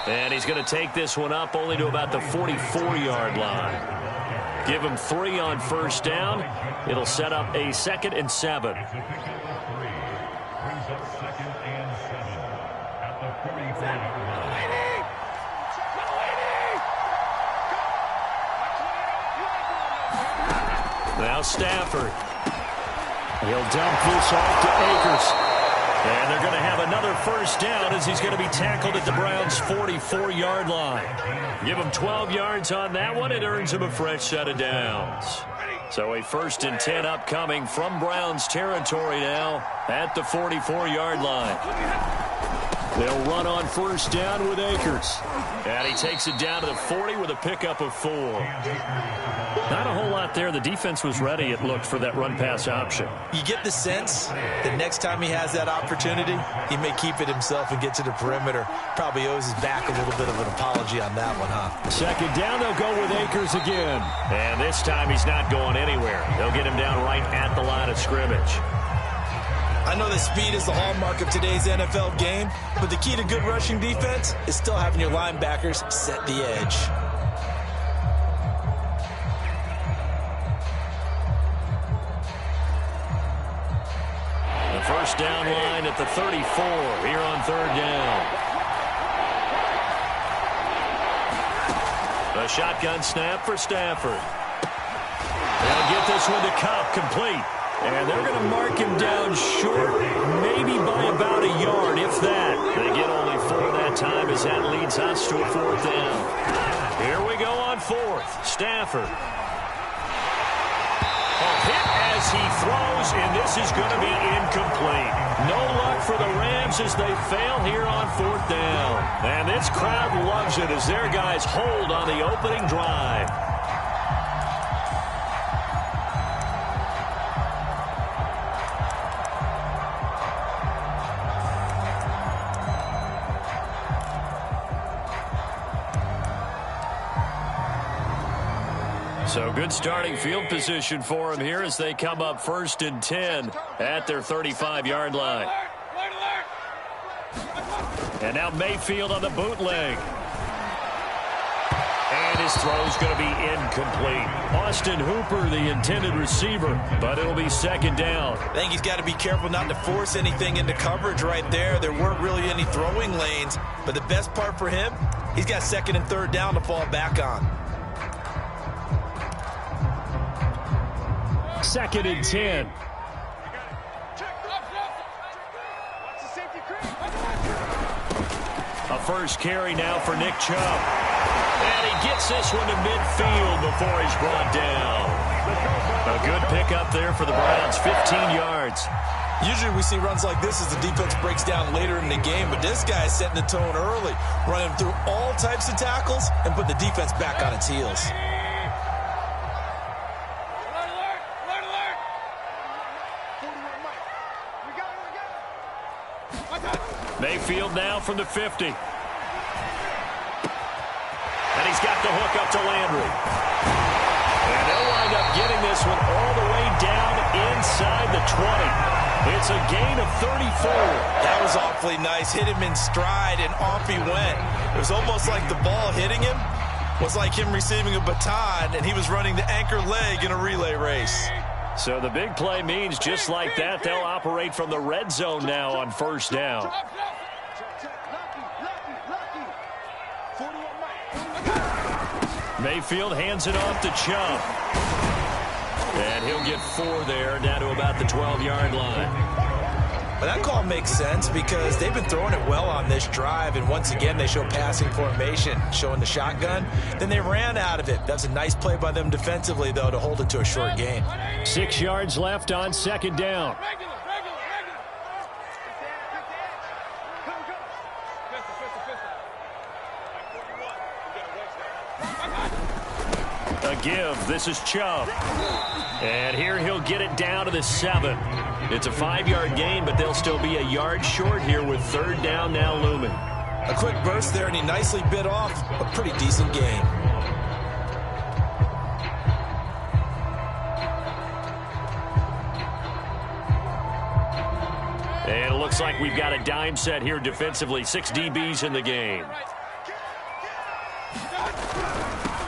And he's going to take this one up only to about the 44-yard line. Give him 3 on first down. It'll set up a 2nd and 7. Now Stafford. He'll dump this off to Akers. And they're going to have another first down as he's going to be tackled at the Browns' 44-yard line. Give him 12 yards on that one. It earns him a fresh set of downs. So a 1st and 10 upcoming from Browns territory now at the 44-yard line. They'll run on first down with Akers. And he takes it down to the 40 with a pickup of 4. Not a whole lot there. The defense was ready, it looked, for that run-pass option. You get the sense that next time he has that opportunity, he may keep it himself and get to the perimeter. Probably owes his back a little bit of an apology on that one, huh? 2nd down, they'll go with Akers again. And this time he's not going anywhere. They'll get him down right at the line of scrimmage. I know that speed is the hallmark of today's NFL game, but the key to good rushing defense is still having your linebackers set the edge. The first down line at the 34 here on 3rd down. A shotgun snap for Stafford. They'll get this one to Cobb, complete. And they're going to mark him down short, maybe by about a yard, if that. They get only 4 that time as that leads us to a 4th down. Here we go on 4th. Stafford. A hit as he throws, and this is going to be incomplete. No luck for the Rams as they fail here on 4th down. And this crowd loves it as their guys hold on the opening drive. So good starting field position for him here as they come up 1st and 10 at their 35-yard line. And now Mayfield on the bootleg. And his throw's going to be incomplete. Austin Hooper, the intended receiver, but it'll be 2nd down. I think he's got to be careful not to force anything into coverage right there. There weren't really any throwing lanes, but the best part for him, he's got 2nd and 3rd down to fall back on. 2nd and 10. A first carry now for Nick Chubb. And he gets this one to midfield before he's brought down. A good pickup there for the Browns, 15 yards. Usually we see runs like this as the defense breaks down later in the game, but this guy is setting the tone early, running through all types of tackles and putting the defense back on its heels. Mayfield now from the 50. And he's got the hook up to Landry. And they'll wind up getting this one all the way down inside the 20. It's a gain of 34. That was awfully nice. Hit him in stride, and off he went. It was almost like the ball hitting him was like him receiving a baton, and he was running the anchor leg in a relay race. So the big play means just like that, they'll operate from the red zone now on 1st down. Mayfield hands it off to Chubb. And he'll get 4 there, down to about the 12-yard line. But that call makes sense because they've been throwing it well on this drive, and once again they show passing formation, showing the shotgun. Then they ran out of it. That's a nice play by them defensively, though, to hold it to a short gain. 6 yards left on 2nd down. A give. This is Chubb. And here he'll get it down to the 7. It's a 5-yard gain, but they'll still be a yard short here with 3rd down now looming. A quick burst there, and he nicely bit off a pretty decent gain. And it looks like we've got a dime set here defensively. 6 DBs in the game.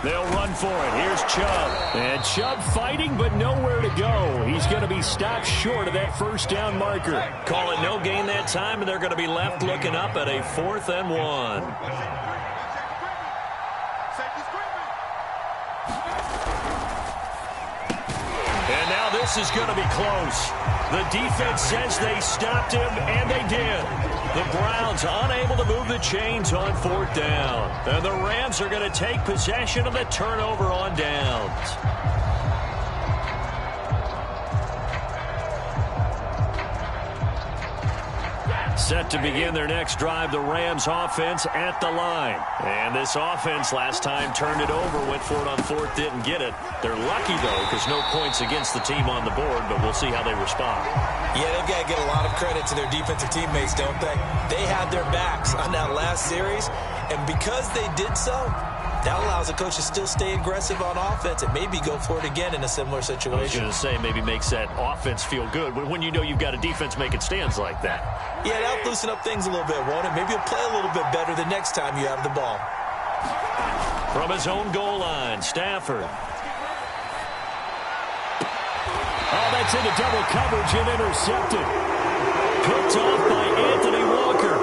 They'll run for it. Here's Chubb. And Chubb fighting, but nowhere to go. He's going to be stopped short of that first down marker. Call it no gain that time, and they're going to be left looking up at a 4th and 1. And now this is going to be close. The defense says they stopped him, and they did. The Browns unable to move the chains on 4th down. And the Rams are going to take possession of the turnover on downs. Set to begin their next drive, the Rams offense at the line. And this offense last time turned it over, went for it on 4th, didn't get it. They're lucky, though, because no points against the team on the board, but we'll see how they respond. Yeah, they've got to get a lot of credit to their defensive teammates, don't they? They had their backs on that last series, and because they did so, that allows the coach to still stay aggressive on offense and maybe go for it again in a similar situation. I was going to say, maybe makes that offense feel good when you know you've got a defense making stands like that. Yeah, that'll loosen up things a little bit, won't it? Maybe you'll play a little bit better the next time you have the ball. From his own goal line, Stafford. Oh, that's into double coverage and intercepted. Picked off by Anthony Walker.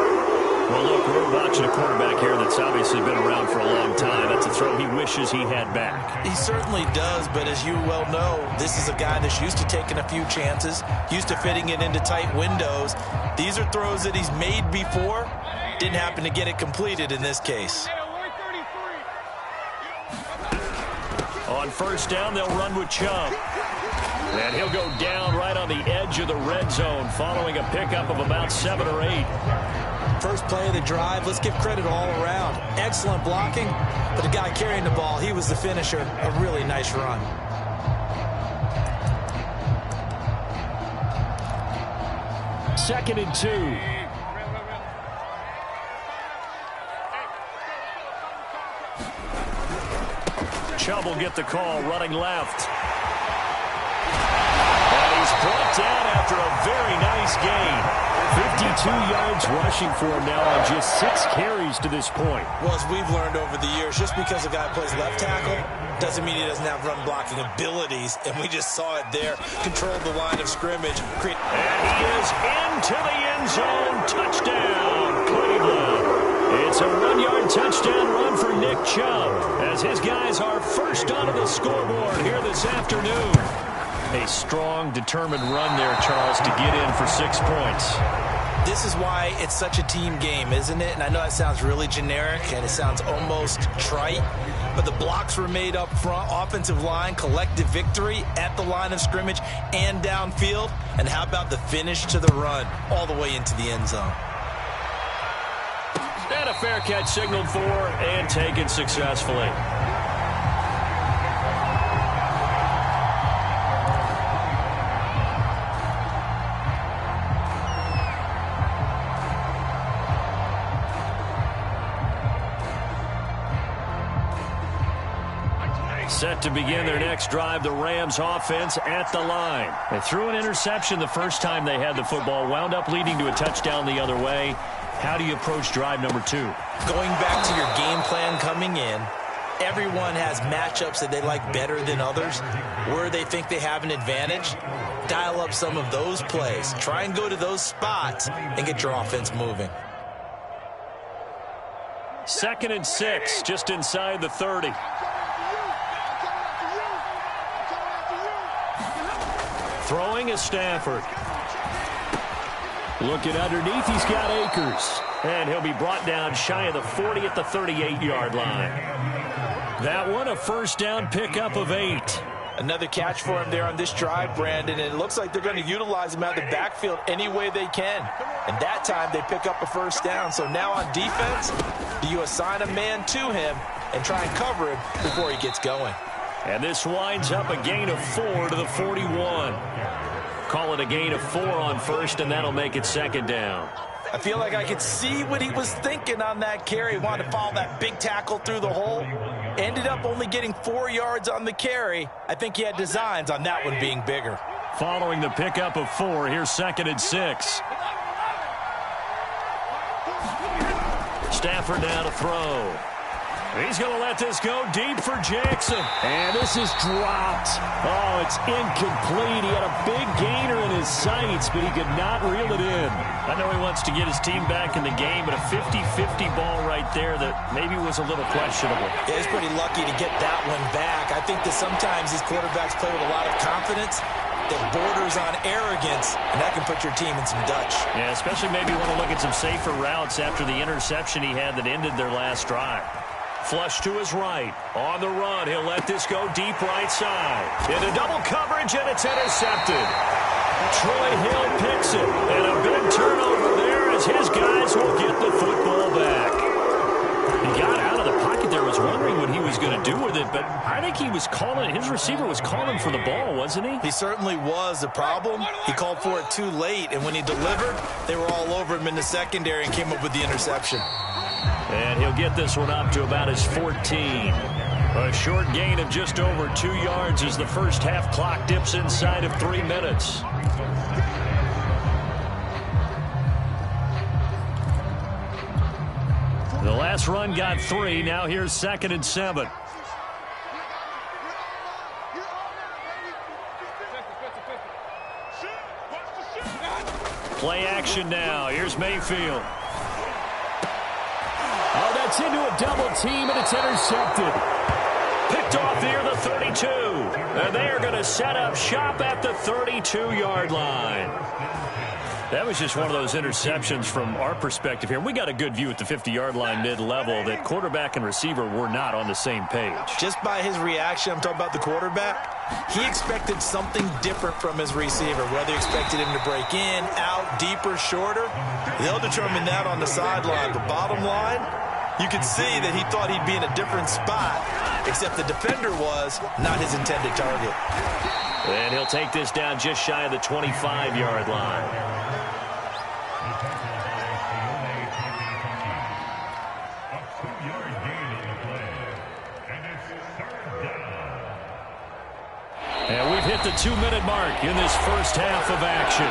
Well, look, we're watching a quarterback here that's obviously been around for a long time. That's a throw he wishes he had back. He certainly does, but as you well know, this is a guy that's used to taking a few chances, used to fitting it into tight windows. These are throws that he's made before. Didn't happen to get it completed in this case. On 1st down, they'll run with Chubb. And he'll go down right on the edge of the red zone following a pickup of about 7 or 8. First play of the drive, let's give credit all around. Excellent blocking, but the guy carrying the ball, he was the finisher. A really nice run. Second and 2. Chubb will get the call, running left. And he's brought down after a very nice gain. 52 yards rushing for him now on just 6 carries to this point. Well, as we've learned over the years, just because a guy plays left tackle doesn't mean he doesn't have run blocking abilities, and we just saw it there. Controlled the line of scrimmage. And he is into the end zone. Touchdown, Cleveland. It's a 1-yard touchdown run for Nick Chubb as his guys are first onto the scoreboard here this afternoon. A strong, determined run there, Charles, to get in for 6 points. This is why it's such a team game, isn't it? And I know that sounds really generic and it sounds almost trite, but the blocks were made up front, offensive line, collective victory at the line of scrimmage and downfield. And how about the finish to the run all the way into the end zone? And a fair catch signaled for and taken successfully. Set to begin their next drive, the Rams offense at the line. They threw an interception the first time they had the football, wound up leading to a touchdown the other way. How do you approach drive number 2? Going back to your game plan coming in, everyone has matchups that they like better than others, where they think they have an advantage. Dial up some of those plays. Try and go to those spots and get your offense moving. 2nd and 6, just inside the 30. Throwing is Stafford. Looking underneath, he's got Akers. And he'll be brought down shy of the 40 at the 38-yard line. That one, a first down pickup of 8. Another catch for him there on this drive, Brandon, and it looks like they're going to utilize him out of the backfield any way they can. And that time they pick up a first down. So now on defense, do you assign a man to him and try and cover him before he gets going? And this winds up a gain of 4 to the 41. Call it a gain of 4 on first, and that'll make it 2nd down. I feel like I could see what he was thinking on that carry. He wanted to follow that big tackle through the hole. Ended up only getting 4 yards on the carry. I think he had designs on that one being bigger. Following the pickup of 4, here's 2nd and 6. Stafford now to throw. He's going to let this go deep for Jackson. And this is dropped. Oh, it's incomplete. He had a big gainer in his sights, but he could not reel it in. I know he wants to get his team back in the game, but a 50-50 ball right there that maybe was a little questionable. Yeah, he's pretty lucky to get that one back. I think that sometimes these quarterbacks play with a lot of confidence that borders on arrogance, and that can put your team in some Dutch. Yeah, especially maybe you want to look at some safer routes after the interception he had that ended their last drive. Flush to his right. On the run, he'll let this go deep right side. Into double coverage, and it's intercepted. Troy Hill picks it, and a big turnover there as his guys will get the football back. He got out of the pocket there, was wondering what he was going to do with it, but I think he was calling, his receiver was calling for the ball, wasn't he? He certainly was. The problem, he called for it too late, and when he delivered, they were all over him in the secondary and came up with the interception. And he'll get this one up to about his 14. A short gain of just over 2 yards as the first half clock dips inside of 3 minutes. The last run got 3. Now here's 2nd and 7. Play action now. Here's Mayfield. Oh, that's into a double team, and it's intercepted. Picked off near the 32. And they are going to set up shop at the 32-yard line. That was just one of those interceptions from our perspective here. We got a good view at the 50-yard line mid-level that quarterback and receiver were not on the same page. Just by his reaction, I'm talking about the quarterback, he expected something different from his receiver, whether he expected him to break in, out, deeper, shorter. They'll determine that on the sideline. But bottom line, you could see that he thought he'd be in a different spot, except the defender was not his intended target. And he'll take this down just shy of the 25-yard line. And we've hit the 2-minute mark in this first half of action.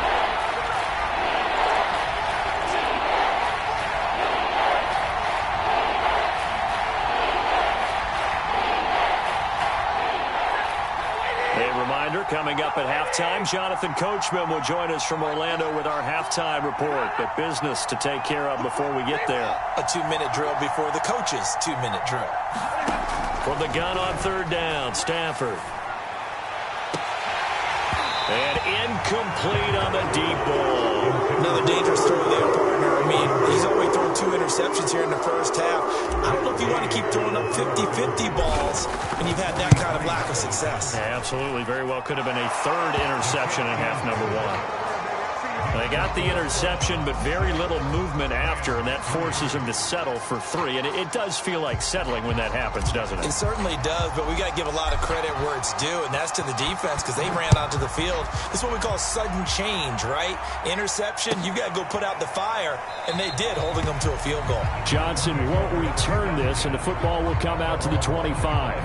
A reminder, coming up at halftime, Jonathan Coachman will join us from Orlando with our halftime report. But business to take care of before we get there. A 2-minute drill before the coach's 2-minute drill. From the gun on 3rd down, Stafford. And incomplete on the deep ball. Another dangerous throw there, partner. I mean, he's already thrown 2 interceptions here in the first half. I don't know if you want to keep throwing up 50-50 balls when you've had that kind of lack of success. Yeah, absolutely. Very well could have been a 3rd interception in half number 1. They got the interception, but very little movement after, and that forces him to settle for 3. And it does feel like settling when that happens, doesn't it? It certainly does, but we got to give a lot of credit where it's due, and that's to the defense because they ran onto the field. This is what we call sudden change, right? Interception, you got to go put out the fire, and they did, holding them to a field goal. Johnson won't return this, and the football will come out to the 25.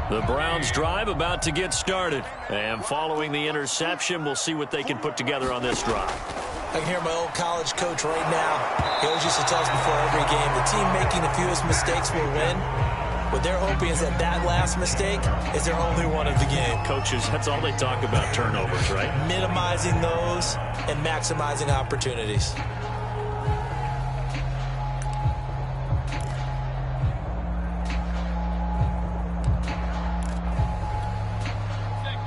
The Browns drive about to get started. And following the interception, we'll see what they can put together on this drive. I can hear my old college coach right now. He always used to tell us before every game, the team making the fewest mistakes will win. What they're hoping is that that last mistake is their only one of the game. Coaches, that's all they talk about, turnovers, right? Minimizing those and maximizing opportunities.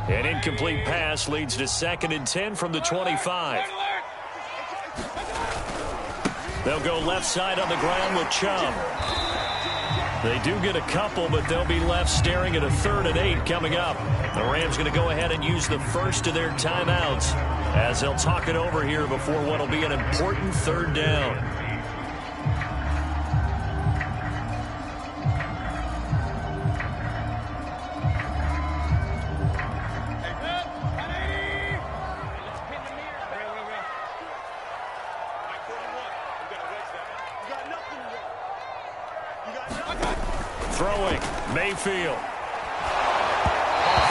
An incomplete pass leads to 2nd and 10 from the 25. They'll go left side on the ground with Chubb. They do get a couple, but they'll be left staring at a 3rd and 8 coming up. The Rams going to go ahead and use the first of their timeouts as they'll talk it over here before what will be an important 3rd down. Throwing, Mayfield. A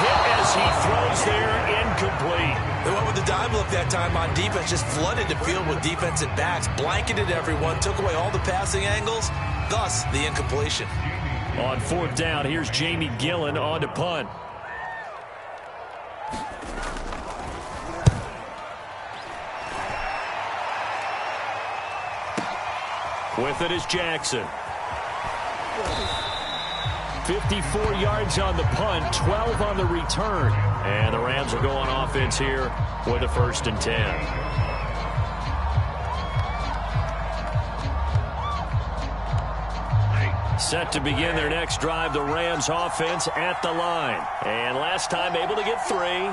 hit as he throws there, incomplete. They went with the dive look that time on defense, just flooded the field with defensive backs, blanketed everyone, took away all the passing angles, thus the incompletion. On fourth down, here's Jamie Gillen on to punt. With it is Jackson. 54 yards on the punt, 12 on the return. And the Rams will go on offense here with a 1st and 10. Set to begin their next drive, the Rams offense at the line. And last time able to get 3.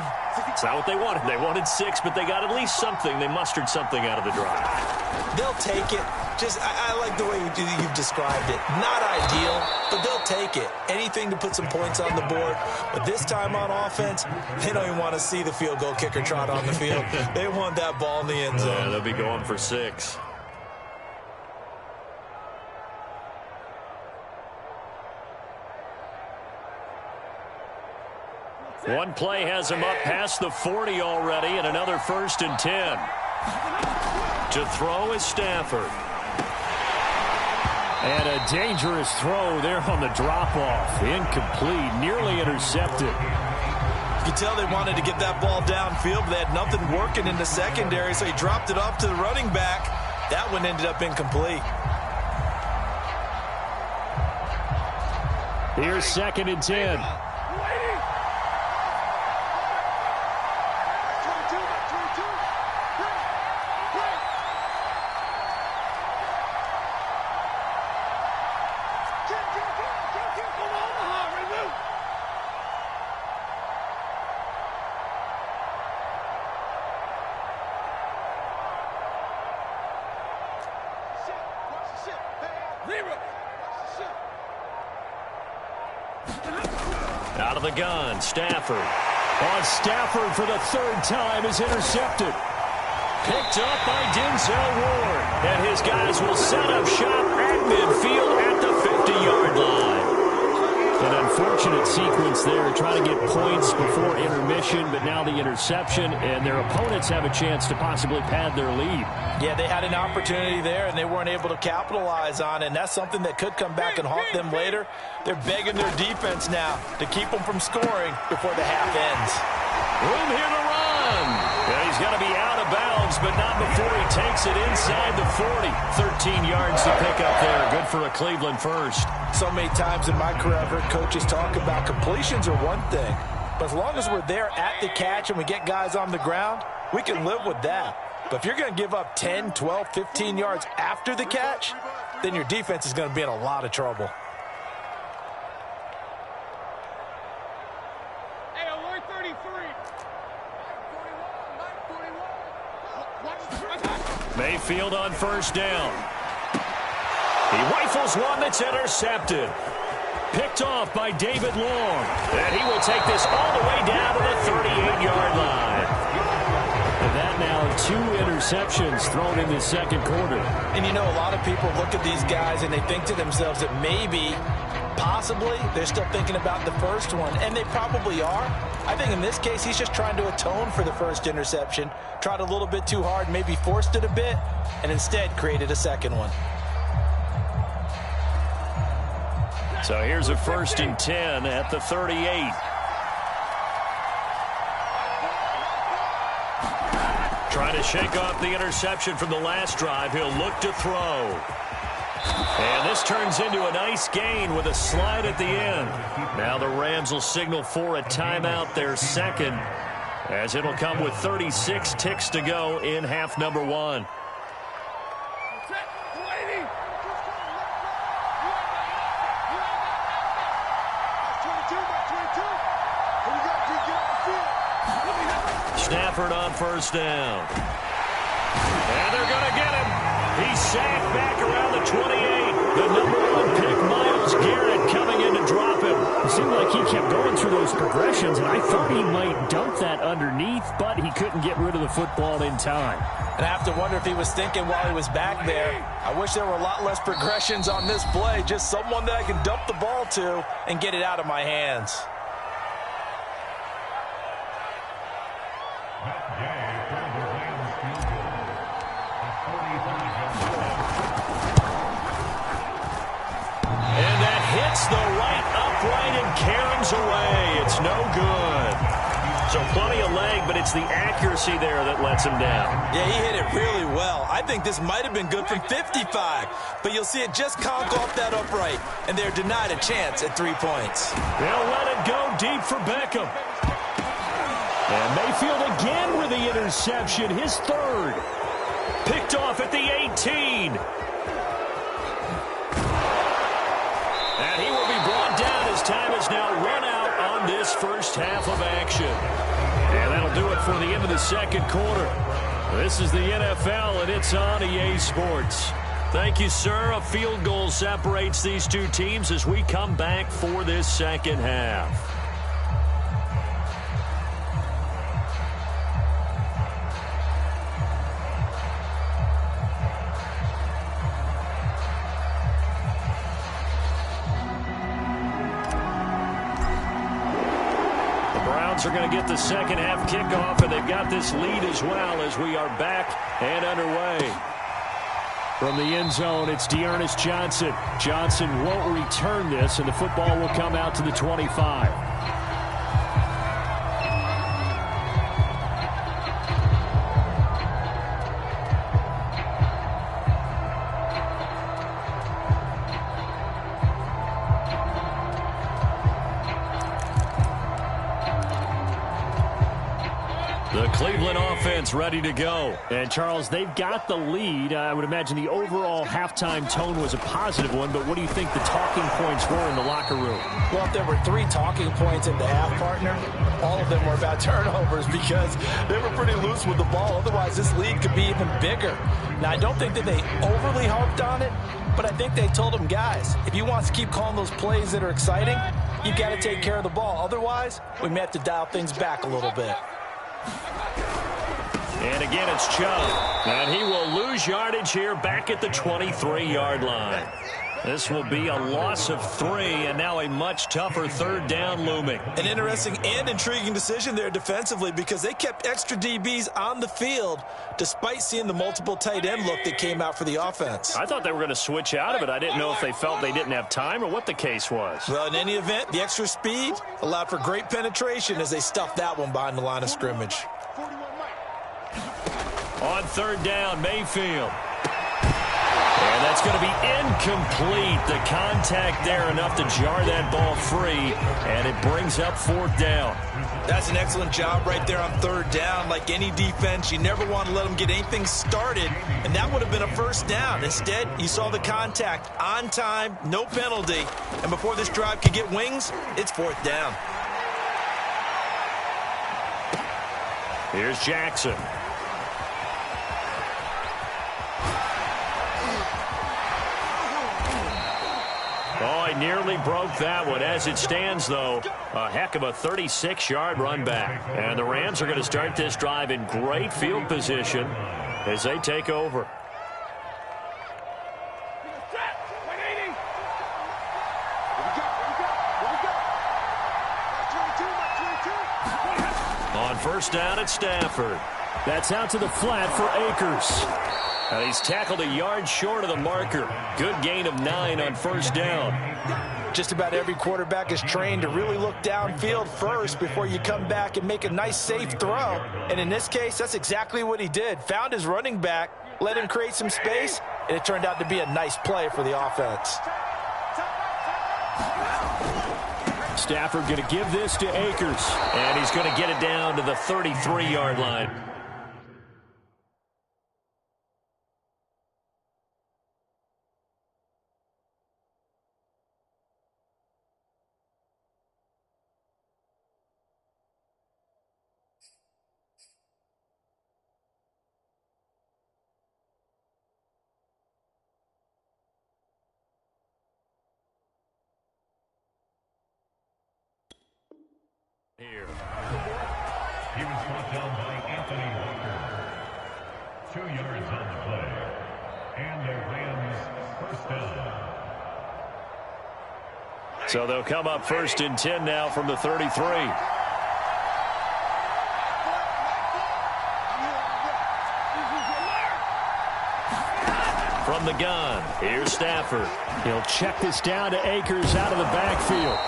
It's not what they wanted. They wanted 6, but they got at least something. They mustered something out of the drive. They'll take it. I like the way you've described it. Not ideal, but they'll take it. Anything to put some points on the board. But this time on offense, they don't even want to see the field goal kicker trot on the field. They want that ball in the end zone. Yeah, they'll be going for 6. One play has him up past the 40 already, and another 1st and 10. To throw is Stafford. And a dangerous throw there on the drop-off. Incomplete, nearly intercepted. You can tell they wanted to get that ball downfield, but they had nothing working in the secondary, so he dropped it off to the running back. That one ended up incomplete. Here's 2nd and 10. Out of the gun, Stafford. Stafford for the 3rd time is intercepted. Picked up by Denzel Ward. And his guys will set up shop at midfield at the 50-yard line. An unfortunate sequence there, trying to get points before intermission, but now the interception, and their opponents have a chance to possibly pad their lead. Yeah, they had an opportunity there, and they weren't able to capitalize on it, and that's something that could come back and haunt them later. They're begging their defense now to keep them from scoring before the half ends. Room here to run. Yeah, he's going to be out of bounds, but not before he takes it inside the 40. 13 yards to pick up there. Good for a Cleveland first. So many times in my career, I've heard coaches talk about completions are one thing, but as long as we're there at the catch and we get guys on the ground, we can live with that. But if you're going to give up 10, 12, 15 yards after the catch, then your defense is going to be in a lot of trouble. Hey, alert 33. Mayfield on 1st down. He rifles one that's intercepted. Picked off by David Long. And he will take this all the way down to the 38-yard line. And that now 2 interceptions thrown in the 2nd quarter. And you know, a lot of people look at these guys and they think to themselves that maybe, possibly, they're still thinking about the first one. And they probably are. I think in this case, he's just trying to atone for the first interception. Tried a little bit too hard, maybe forced it a bit, and instead created a second one. So here's a 1st and 10 at the 38. Trying to shake off the interception from the last drive. He'll look to throw. And this turns into a nice gain with a slide at the end. Now the Rams will signal for a timeout, their 2nd, as it'll come with 36 ticks to go in half number 1. Stafford on 1st down. And they're going to get him. He's sacked back around the 28. The number 1 pick, Myles Garrett, coming in to drop him. It seemed like he kept going through those progressions, and I thought he might dump that underneath, but he couldn't get rid of the football in time. And I have to wonder if he was thinking while he was back there, I wish there were a lot less progressions on this play, just someone that I can dump the ball to and get it out of my hands. And that hits the right upright and caroms away. It's no good. So plenty of leg, but it's the accuracy there that lets him down. Yeah, he hit it really well. I think this might have been good from 55, but you'll see it just conk off that upright, and they're denied a chance at 3 points. They'll let it go deep for Beckham. And Mayfield again with the interception, his third. Picked off at the 18. And he will be brought down as time is now run out on this first half of action. And that'll do it for the end of the second quarter. This is the NFL, and it's on EA Sports. Thank you, sir. A field goal separates these two teams as we come back for this second half. Are going to get the second half kickoff, and they've got this lead as well as we are back and underway. From the end zone, it's Dearness Johnson. Johnson won't return this, and the football will come out to the 25. The Cleveland offense ready to go. And, Charles, they've got the lead. I would imagine the overall halftime tone was a positive one, but what do you think the talking points were in the locker room? Well, if there were 3 talking points at the half, partner, all of them were about turnovers because they were pretty loose with the ball. Otherwise, this lead could be even bigger. Now, I don't think that they overly harped on it, but I think they told them, guys, if you want to keep calling those plays that are exciting, you've got to take care of the ball. Otherwise, we may have to dial things back a little bit. And again, it's Chubb. And he will lose yardage here back at the 23-yard line. This will be a loss of 3, and now a much tougher third down looming. An interesting and intriguing decision there defensively because they kept extra DBs on the field despite seeing the multiple tight end look that came out for the offense. I thought they were going to switch out of it. I didn't know if they felt they didn't have time or what the case was. Well, in any event, the extra speed allowed for great penetration as they stuffed that one behind the line of scrimmage. On third down, Mayfield. And that's going to be incomplete. The contact there enough to jar that ball free, and it brings up fourth down. That's an excellent job right there on third down. Like any defense, you never want to let them get anything started, and that would have been a first down. Instead, you saw the contact on time, no penalty, and before this drive could get wings, it's fourth down. Here's Jackson. Oh, he nearly broke that one. As it stands, though, a heck of a 36-yard run back. And the Rams are going to start this drive in great field position as they take over. On first down at Stafford. That's out to the flat for Akers. And he's tackled a yard short of the marker. Good gain of 9 on first down. Just about every quarterback is trained to really look downfield first before you come back and make a nice, safe throw. And in this case, that's exactly what he did. Found his running back, let him create some space, and it turned out to be a nice play for the offense. Stafford going to give this to Akers. And he's going to get it down to the 33-yard line. Here. He was brought down by Anthony Walker. 2 yards on the play. And the Rams first down. So they'll come up 1st and 10 now from the 33. From the gun, here's Stafford. He'll check this down to Akers out of the backfield.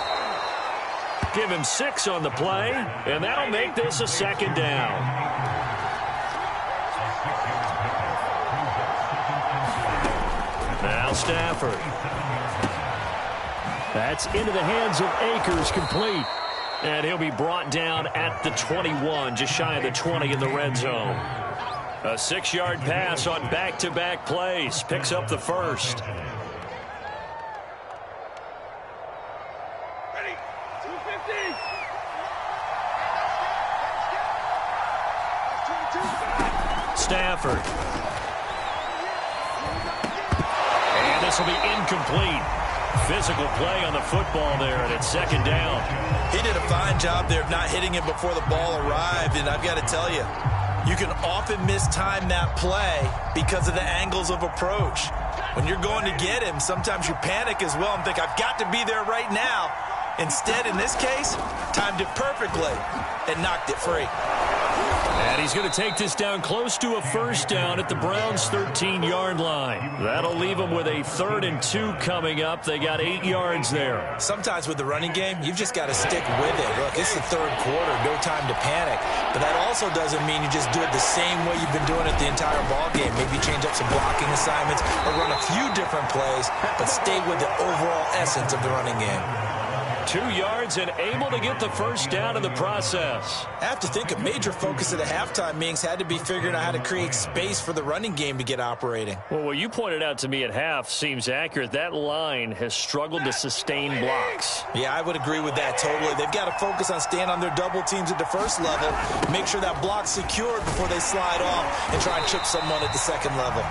Give him 6 on the play, and that'll make this a 2nd down. Now Stafford. That's into the hands of Akers, complete. And he'll be brought down at the 21, just shy of the 20 in the red zone. A 6-yard pass on back-to-back plays. Picks up the first. Ready? 250. Stafford. And this will be incomplete. Physical play on the football there, and it's 2nd down. He did a fine job there of not hitting him before the ball arrived, and I've got to tell you, you can often mistime that play because of the angles of approach. When you're going to get him, sometimes you panic as well and think, I've got to be there right now. Instead, in this case, timed it perfectly and knocked it free. And he's going to take this down close to a 1st down at the Browns' 13-yard line. That'll leave them with a 3rd and 2 coming up. They got 8 yards there. Sometimes with the running game, you've just got to stick with it. Look, it's the 3rd quarter, no time to panic. But that also doesn't mean you just do it the same way you've been doing it the entire ball game. Maybe change up some blocking assignments or run a few different plays, but stay with the overall essence of the running game. 2 yards and able to get the 1st down in the process. I have to think a major focus at the halftime meetings had to be figuring out how to create space for the running game to get operating. Well, what you pointed out to me at half seems accurate. That line has struggled to sustain blocks. Yeah, I would agree with that totally. They've got to focus on staying on their double teams at the 1st level, make sure that block's secured before they slide off and try and chip someone at the 2nd level.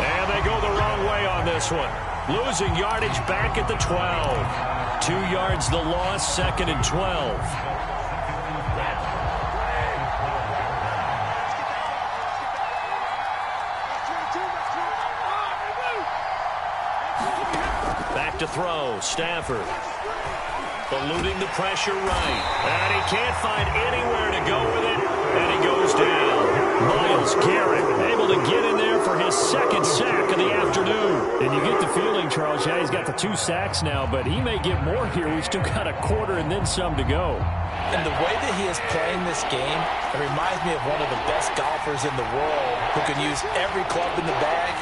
And they go the wrong way on this one. Losing yardage back at the 12. 2 yards the loss, 2nd and 12. Back to throw, Stafford. Eluding the pressure right. And he can't find anywhere to go with it, and he goes down. Myles Garrett able to get in there for his 2nd sack of the afternoon. And you get the feeling, Charles, yeah, he's got the 2 sacks now, but he may get more here. We've still got a quarter and then some to go. And the way that he is playing this game, it reminds me of one of the best golfers in the world who can use every club in the bag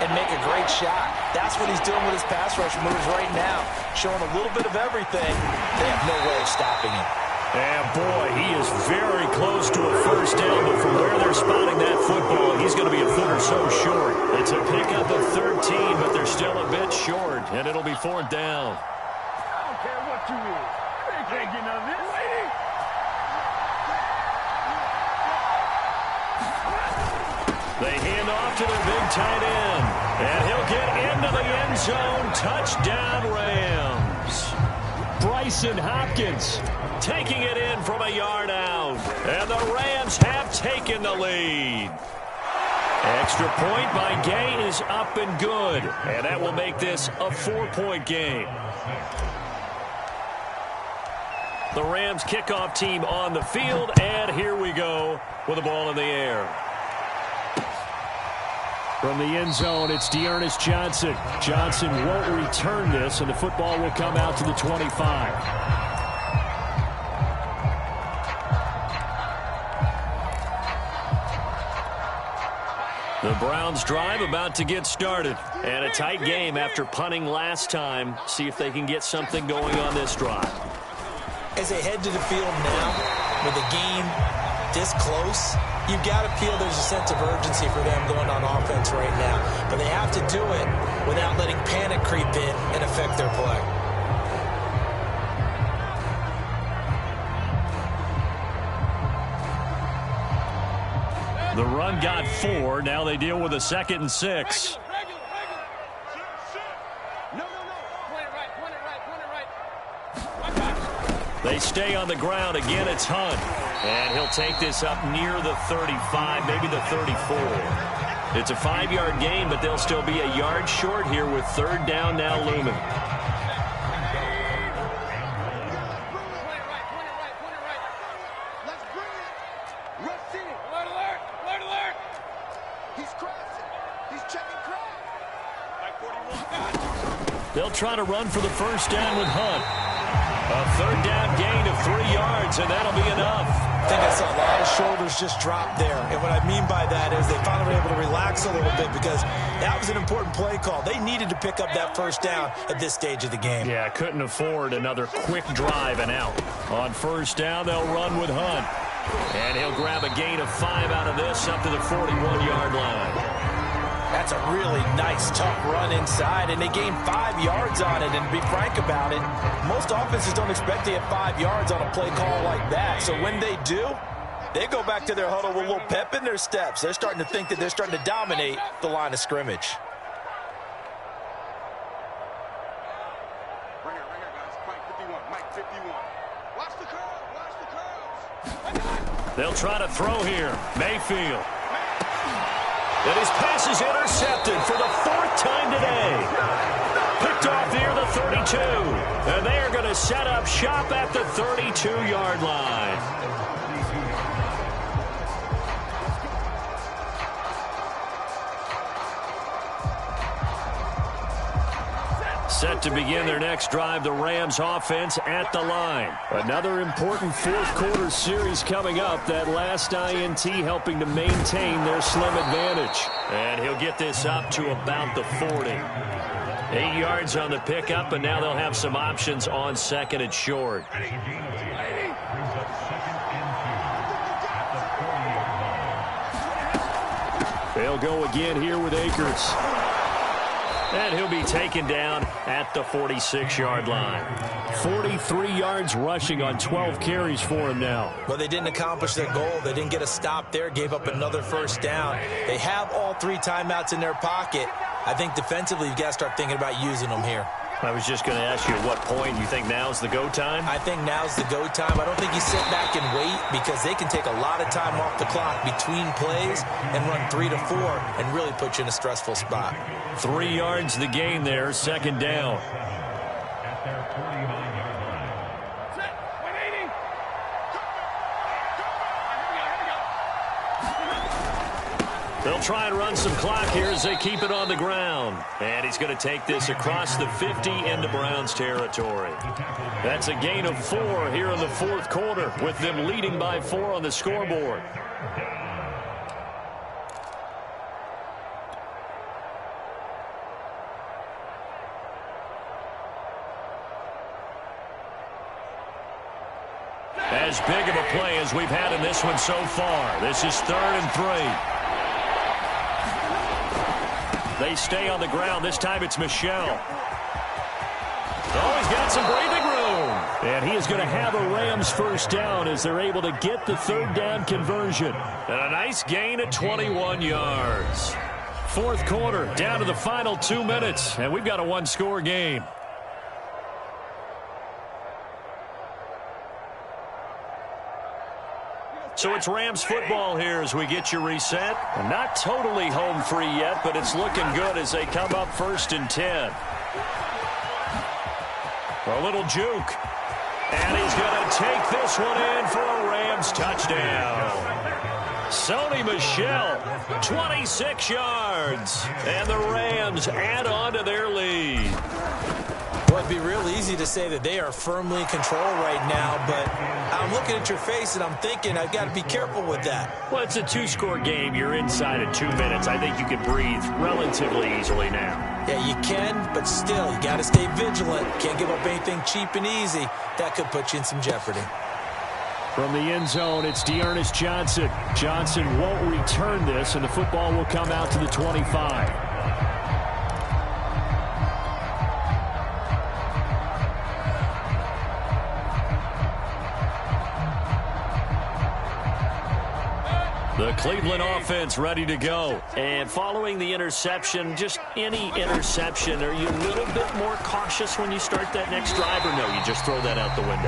and make a great shot. That's what he's doing with his pass rush moves right now, showing a little bit of everything. They have no way of stopping him. And boy, he is very close to a 1st down, but from where they're spotting that football, he's going to be a foot or so short. It's a pickup of 13, but they're still a bit short, and it'll be 4th down. I don't care what you is. They can't get none of this. Lady. They hand off to their big tight end, and he'll get into the end zone. Touchdown, Rams. Bryson Hopkins taking it in from a yard out, and the Rams have taken the lead. Extra point by Gay is up and good, and that will make this a 4-point game. The Rams kickoff team on the field, and here we go with the ball in the air. From the end zone, it's Dearness Johnson. Johnson won't return this, and the football will come out to the 25. The Browns drive about to get started, and a tight game after punting last time. See if they can get something going on this drive. As they head to the field now, with the game this close, you've got to feel there's a sense of urgency for them going on offense right now. But they have to do it without letting panic creep in and affect their play. The run got 4. Now they deal with a 2nd and 6. Regular. No. Point it right. Watch out. They stay on the ground. Again, it's Hunt. And he'll take this up near the 35, maybe the 34. It's a 5-yard gain, but they'll still be a yard short here with third down now looming. They'll try to run for the first down with Hunt. A third down gain of 3 yards, and that'll be enough. I think I saw a lot of shoulders just drop there. And what I mean by that is they finally were able to relax a little bit because that was an important play call. They needed to pick up that first down at this stage of the game. Yeah, couldn't afford another quick drive and out. On first down, they'll run with Hunt. And he'll grab a gain of 5 out of this up to the 41-yard line. That's a really nice, tough run inside, and they gained 5 yards on it. And to be frank about it, most offenses don't expect to get 5 yards on a play call like that. So when they do, they go back to their huddle with a little pep in their steps. They're starting to think that they're starting to dominate the line of scrimmage. Right here, guys. Mike 51. Watch the curls. They'll try to throw here. Mayfield. And his pass is intercepted for the 4th time today. Picked off near the 32. And they are going to set up shop at the 32-yard line. Set to begin their next drive, the Rams offense at the line. Another important fourth-quarter series coming up. That last INT helping to maintain their slim advantage. And he'll get this up to about the 40. 8 yards on the pickup, and now they'll have some options on second and short. They'll go again here with Akers. And he'll be taken down at the 46-yard line. 43 yards rushing on 12 carries for him now. Well, they didn't accomplish their goal. They didn't get a stop there, gave up another first down. They have all 3 timeouts in their pocket. I think defensively you've got to start thinking about using them here. I was just going to ask you at what point you think now's the go time? I think now's the go time. I don't think you sit back and wait because they can take a lot of time off the clock between plays and run 3 to 4 and really put you in a stressful spot. 3 yards the gain there, second down. At their 49-yard line. Set. 180. They'll try and run some clock here as they keep it on the ground. And he's going to take this across the 50 into Browns territory. That's a gain of 4 here in the fourth quarter, with them leading by 4 on the scoreboard. As big of a play as we've had in this one so far. This is 3rd and 3. They stay on the ground. This time it's Michel. Oh, he's got some breathing room. And he is going to have a Rams first down as they're able to get the 3rd down conversion. And a nice gain of 21 yards. Fourth quarter, down to the final 2 minutes. And we've got a 1-score game. So it's Rams football here as we get you reset. Not totally home free yet, but it's looking good as they come up 1st and 10. A little juke. And he's going to take this one in for a Rams touchdown. Sony Michel, 26 yards. And the Rams add on to their lead. Well, it'd be real easy to say that they are firmly in control right now, but I'm looking at your face and I'm thinking I've got to be careful with that. Well, it's a 2-score game. You're inside of 2 minutes. I think you can breathe relatively easily now. Yeah, you can, but still, you got to stay vigilant. Can't give up anything cheap and easy. That could put you in some jeopardy. From the end zone, it's Dearness Johnson. Johnson won't return this, and the football will come out to the 25. The Cleveland offense ready to go. And following the interception, just any interception, are you a little bit more cautious when you start that next drive, or no, you just throw that out the window?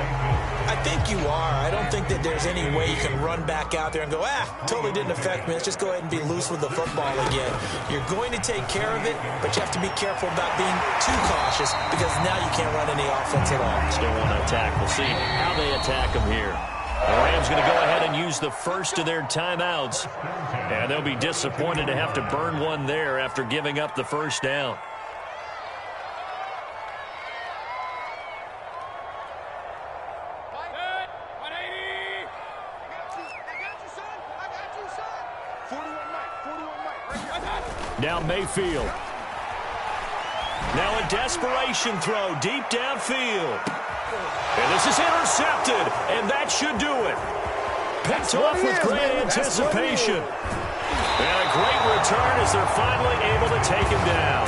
I think you are. I don't think that there's any way you can run back out there and go, totally didn't affect me. Let's just go ahead and be loose with the football again. You're going to take care of it, but you have to be careful about being too cautious because now you can't run any offense at all. Still want to attack. We'll see how they attack them here. The Rams going to go ahead and use the first of their timeouts. And they'll be disappointed to have to burn one there after giving up the first down. Now Mayfield. Now a desperation throw deep downfield. And this is intercepted, and that should do it. Picked off with great anticipation. And a great return as they're finally able to take him down.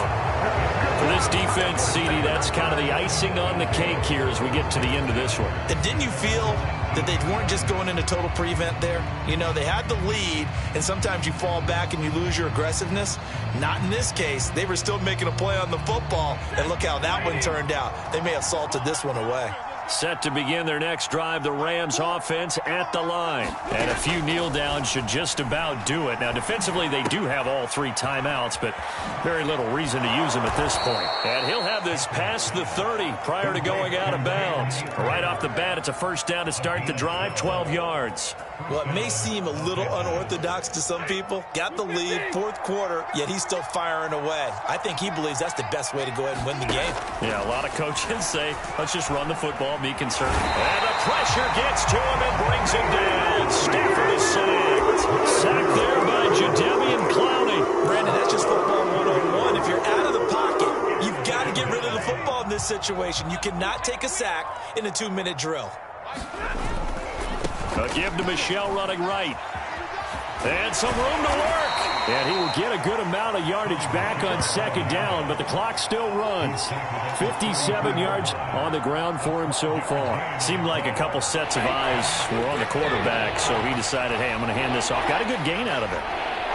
For this defense, CD, that's kind of the icing on the cake here as we get to the end of this one. And didn't you feel that they weren't just going into total prevent there? You know, they had the lead, and sometimes you fall back and you lose your aggressiveness. Not in this case. They were still making a play on the football, and look how that one turned out. They may have salted this one away. Set to begin their next drive, the Rams offense at the line. And a few kneel downs should just about do it. Now, defensively, they do have all three timeouts, but very little reason to use them at this point. And he'll have this past the 30 prior to going out of bounds. Right off the bat, it's a first down to start the drive, 12 yards. Well, it may seem a little unorthodox to some people. Got the lead, fourth quarter, yet he's still firing away. I think he believes that's the best way to go ahead and win the game. Yeah, a lot of coaches say, let's just run the football, be concerned. And the pressure gets to him and brings him down. Stafford is sacked. Sacked there by Jadeveon Clowney. Brandon, that's just football 101. If you're out of the pocket, you've got to get rid of the football in this situation. You cannot take a sack in a 2-minute drill. A give to Michel running right. And some room to work. And he will get a good amount of yardage back on second down, but the clock still runs. 57 yards on the ground for him so far. Seemed like a couple sets of eyes were on the quarterback, so he decided, hey, I'm going to hand this off. Got a good gain out of it.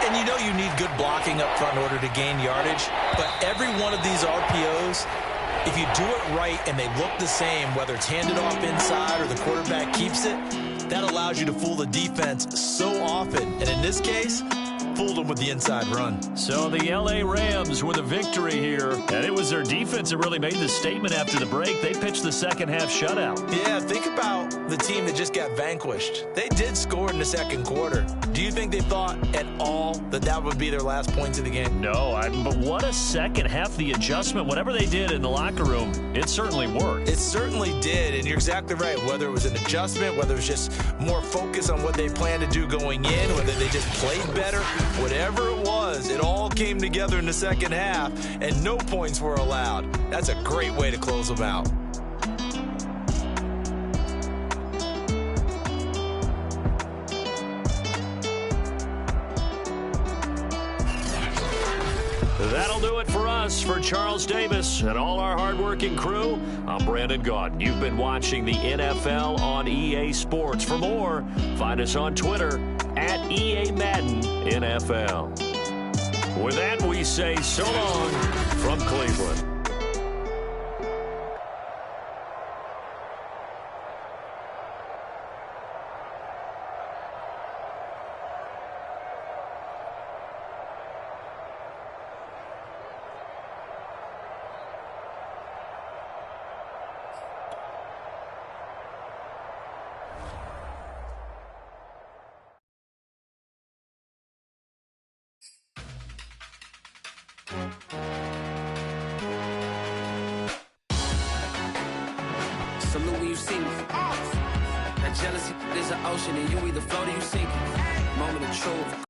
And you know you need good blocking up front in order to gain yardage, but every one of these RPOs, if you do it right and they look the same, whether it's handed off inside or the quarterback keeps it, that allows you to fool the defense so often. And in this case, fooled them with the inside run. So the L.A. Rams with a victory here. And it was their defense that really made the statement after the break. They pitched the second half shutout. Yeah, think about the team that just got vanquished. They did score in the second quarter. Do you think they thought at all that that would be their last points of the game? No, but what a second half. The adjustment, whatever they did in the locker room, it certainly worked. It certainly did, and you're exactly right. Whether it was an adjustment, whether it was just more focus on what they planned to do going in, whether they just played better, whatever it was, it all came together in the second half, and no points were allowed. That's a great way to close them out. That'll do it for us. For Charles Davis and all our hardworking crew, I'm Brandon Gaudin. You've been watching the NFL on EA Sports. For more, find us on Twitter at EA Madden NFL. With that, we say so long from Cleveland. Salute when you see me. That jealousy is an ocean, and you either float or you sink. Moment of truth.